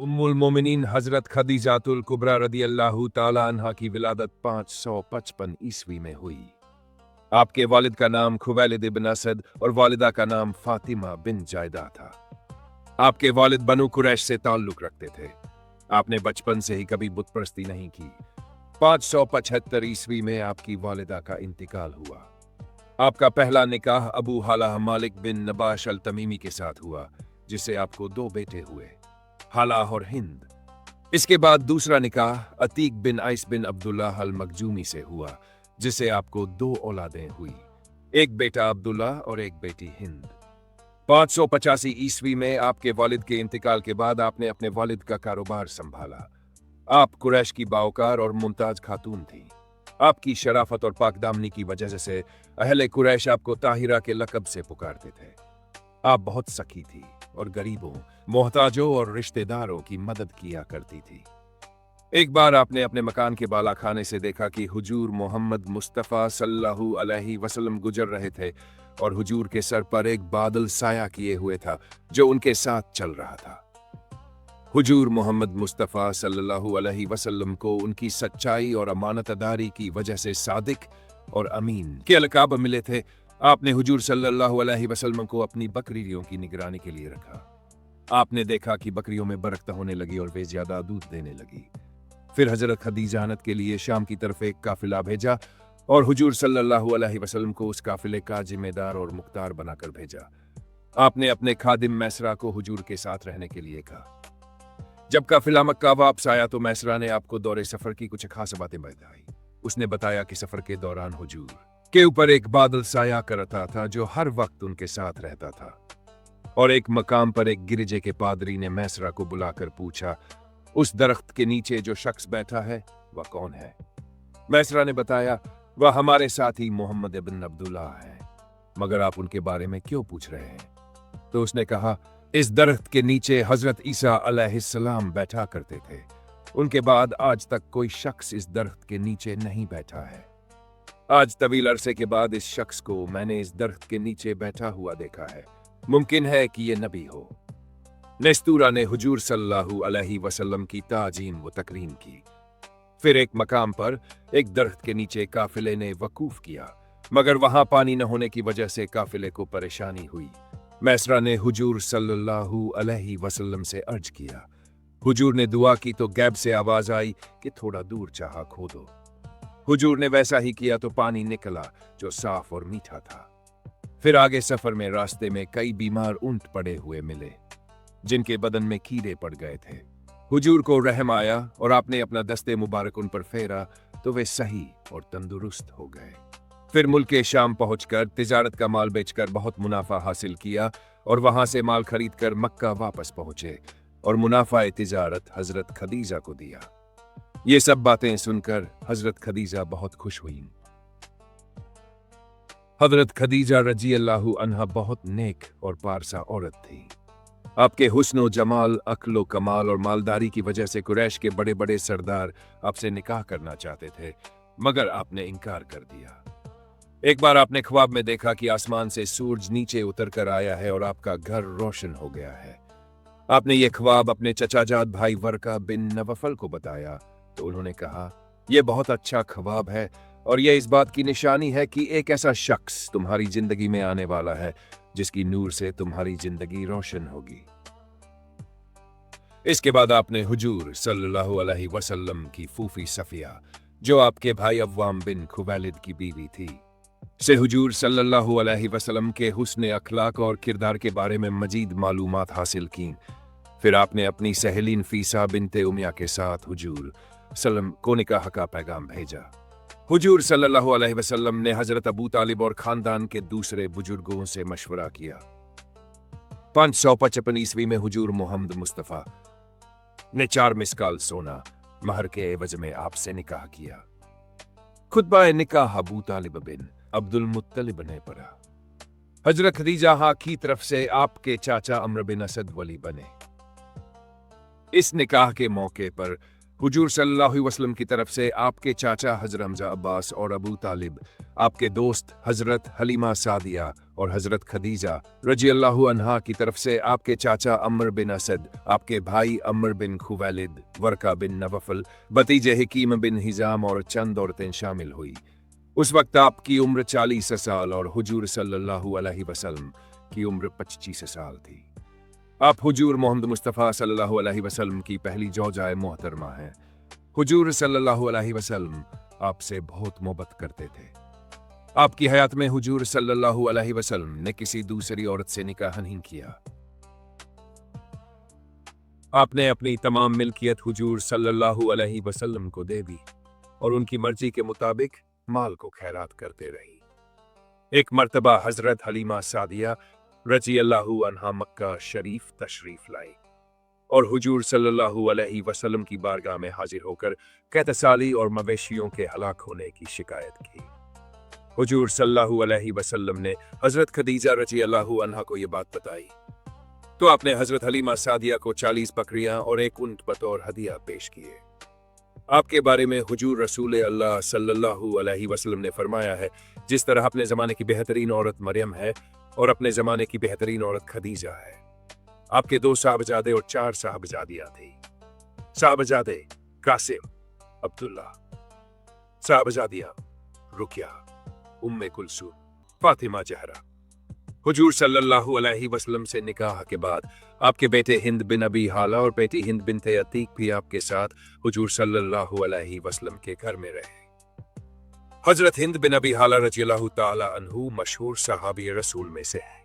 उम्मुल मोमिनीन हजरत खदीजातुल कुबरा रदी अल्लाह ताला अन्हा की विलादत 555 ईस्वी में हुई। आपके वालिद का नाम खुवैलिद इब्न असद और वालिदा का नाम फातिमा बिन जायदा था। आपके वालिद बनु कुरैश से ताल्लुक रखते थे। आपने बचपन से ही कभी बुत परस्ती नहीं की। 575 ईस्वी में आपकी वालिदा का इंतकाल हुआ। आपका पहला निकाह अबू हाला मालिक बिन नबाश अल तमीमी के साथ हुआ, जिससे आपको 2 बेटे हुए, हाला और हिंद। इसके बाद दूसरा निकाह अतीक बिन आइस बिन अब्दुल्लाह अल मखजूमी से हुआ, जिससे आपको 2 औलादें हुई, एक बेटा अब्दुल्ला और एक बेटी हिंद। 585 ईस्वी में आपके वालिद के इंतकाल के बाद आपने अपने वालिद का कारोबार संभाला। आप कुरैश की बावकार और मुमताज खातून थी। आपकी शराफत और पाकदामनी की वजह से अहले कुरैश आपको ताहिरा के लकब से पुकारते थे। आप बहुत सखी थी और गरीबों, मोहताजों और रिश्तेदारों की मदद किया करती थी। एक बार आपने अपने मकान के बाला खाने से देखा कि हुजूर मोहम्मद मुस्तफ़ा सल्लल्लाहु अलैहि वसल्लम गुजर रहे थे और हुजूर के सर पर एक बादल साया किए हुए था जो उनके साथ चल रहा था। हुजूर मोहम्मद मुस्तफ़ा सल्लल्लाहु अलैहि वसल्लम को उनकी सच्चाई और अमानतदारी की वजह से सादिक और अमीन के अलकाब मिले थे। आपने हुजूर सल्लल्लाहु अलैहि वसल्लम को अपनी बकरियों की निगरानी के लिए रखा। आपने देखा कि बकरियों में बरकत होने लगी और वे ज्यादा दूध देने लगी। फिर हजरत खदीजानत के लिए शाम की तरफ एक काफिला भेजा और हुजूर सल्लल्लाहु अलैहि वसल्लम को उस काफिले का जिम्मेदार और मुख्तार बनाकर भेजा। आपने अपने खादिम मैसरा को हुजूर के साथ रहने के लिए कहा। जब काफिला मक्का वापस आया तो मैसरा ने आपको दौरे सफर की कुछ खास बातें बताई। उसने बताया कि सफर के दौरान हुजूर के ऊपर एक बादल साया करता था जो हर वक्त उनके साथ रहता था, और एक मकाम पर एक गिरजे के पादरी ने मैसरा को बुलाकर पूछा, उस दरख्त के नीचे जो शख्स बैठा है वह कौन है? मैसरा ने बताया, वह हमारे साथी मोहम्मद इब्न अब्दुल्ला है, मगर आप उनके बारे में क्यों पूछ रहे हैं? तो उसने कहा, इस दरख्त के नीचे हजरत ईसा अलैहिस्सलाम बैठा करते थे। उनके बाद आज तक कोई शख्स इस दरख्त के नीचे नहीं बैठा है। आज तवील अरसे के बाद इस शख्स को मैंने इस दरख्त के नीचे बैठा हुआ देखा है। मुमकिन है कि ये नबी हो। नेस्तूरा ने हुजूर सल्लल्लाहु अलैहि वसल्लम की ताजीम व तकरीम की। फिर एक मकाम पर एक दरख्त के नीचे काफिले ने वकूफ किया, मगर वहां पानी न होने की वजह से काफिले को परेशानी हुई। मैसरा ने हुजूर सल्लल्लाहु अलैहि वसल्लम से अर्ज किया। हुजूर ने दुआ की तो गैब से आवाज आई कि थोड़ा दूर चाहा खोदो। हुजूर ने वैसा ही किया तो पानी निकला जो साफ और मीठा था। फिर आगे सफर में रास्ते में कई बीमार ऊंट पड़े हुए मिले जिनके बदन में कीड़े पड़ गए थे। हुजूर को रहम आया और आपने अपना दस्ते मुबारक उन पर फेरा तो वे सही और तंदुरुस्त हो गए। फिर मुल्क शाम पहुंचकर तिजारत का माल बेचकर बहुत मुनाफा हासिल किया और वहां से माल खरीद कर मक्का वापस पहुंचे और मुनाफा तिजारत हजरत खदीजा को दिया। ये सब बातें सुनकर हजरत खदीजा बहुत खुश हुई। हजरत खदीजा रजी अल्लाहु अन्हा बहुत नेक और पारसा औरत थी। आपके हुस्न जमाल, अक्ल कमाल और मालदारी की वजह से कुरैश के बड़े बड़े सरदार आपसे निकाह करना चाहते थे, मगर आपने इनकार कर दिया। एक बार आपने ख्वाब में देखा कि आसमान से सूरज नीचे उतर कर आया है और आपका घर रोशन हो गया है। आपने ये ख्वाब अपने चचाजाद भाई वर्का बिन नवफल को बताया तो उन्होंने कहा, यह बहुत अच्छा ख्वाब है और यह इस बात की निशानी है कि एक ऐसा शख्स तुम्हारी जिंदगी में आने वाला है जिसकी नूर से तुम्हारी जिंदगी रोशन होगी। इसके बाद आपने हुजूर सल्लल्लाहु अलैहि वसल्लम की फूफी सफिया, जो आपके भाई अव्वाम बिन खुवैलिद की बीवी थी, से हुजूर सल्लल्लाहु अलैहि वसल्लम के हुस्न अखलाक और किरदार के बारे में मजीद मालूमात हासिल की। फिर आपने अपनी सहेली नफीसा बिनते उमिया के साथ हुजूर सल्लम को निकाह का पैगाम भेजा। हुजूर सल्लल्लाहु अलैहि वसल्लम ने हजरत अबू तालिब और खानदान के दूसरे बुजुर्गों से मशवरा किया। 555 ईस्वी में हुजूर मोहम्मद मुस्तफ़ा ने 4 मिस्काल सोना महर के एवज में आपसे निकाह किया। खुतबा निकाह अबू तालिब बिन अब्दुल मुत्तलिब ने पढ़ा। हजरत खदीजा की तरफ से आपके चाचा अम्र बिन असद वली बने। इस निकाह के मौके पर हुजूर सल्लल्लाहु अलैहि वसल्लम की तरफ से आपके चाचा हजरत हमजा अब्बास और अबू तालिब, आपके दोस्त हजरत हलीमा सादिया और हजरत खदीजा रजी अल्लाहु अन्हा की तरफ से आपके चाचा अम्र बिन असद, आपके भाई अम्र बिन खुवैलिद, वर्का बिन नवफल, भतीजे हकीम बिन हिजाम और चंद औरतें शामिल हुई। उस वक्त आपकी उम्र 40 साल और हुजूर सल्लल्लाहु अलैहि वसल्लम की उम्र 25 साल थी। आप हुजूर मोहम्मद मुस्तफ़ा सल्लल्लाहु अलैहि वसल्लम की पहली जौजाए मोहतरमा हैं। हुजूर सल्लल्लाहु अलैहि वसल्लम आपसे बहुत मोहब्बत करते थे। आपकी हयात में हुजूर सल्लल्लाहु अलैहि वसल्लम ने किसी दूसरी औरत से निकाह नहीं किया। आपने अपनी तमाम मिल्कियत हुजूर सल्लल्लाहु अलैहि वसल्लम को दे दी और उनकी मर्जी के मुताबिक माल को खैरात करते रही। एक मर्तबा हजरत हलीमा सादिया रजी अल्लाहु अन्हा मक्का शरीफ तशरीफ लाई और हुजूर सल्लल्लाहु अलैहि वसल्लम की बारगाह में हाजिर होकर कैतसाली और मवेशियों के हलाक होने की शिकायत की। हुजूर सल्लल्लाहु अलैहि वसल्लम ने हजरत खदीजा रजी अल्लाहु अन्हा को ये बात बताई तो आपने हजरत हलीमा सादिया को 40 बकरियां और एक ऊंट बतौर हदिया पेश किए। आपके बारे में हुजूर रसूल अल्लाह सल्लल्लाहु अलैहि वसल्लम ने फरमाया है, जिस तरह अपने ज़माने की बेहतरीन औरत मरियम है और अपने ज़माने की बेहतरीन औरत खदीजा है। आपके 2 साहबजादे और 4 साहबजादियाँ थी। साहबजादे कासिम, अब्दुल्ला, साहबजादियाँ रुकिया, उम्मे कुलसूम, फातिमा जहरा। हुजूर सल्लल्लाहु अलैहि वसल्लम से निकाह के बाद आपके बेटे हिंद बिन अबी हाला और बेटी हिंद बिनते अतीक भी आपके साथ हुजूर सल्लल्लाहु अलैहि वसल्लम के घर में रहे। हजरत हिंद बिन अबी हाला रज़ियल्लाहु ताला अन्हु मशहूर सहाबी रसूल में से है।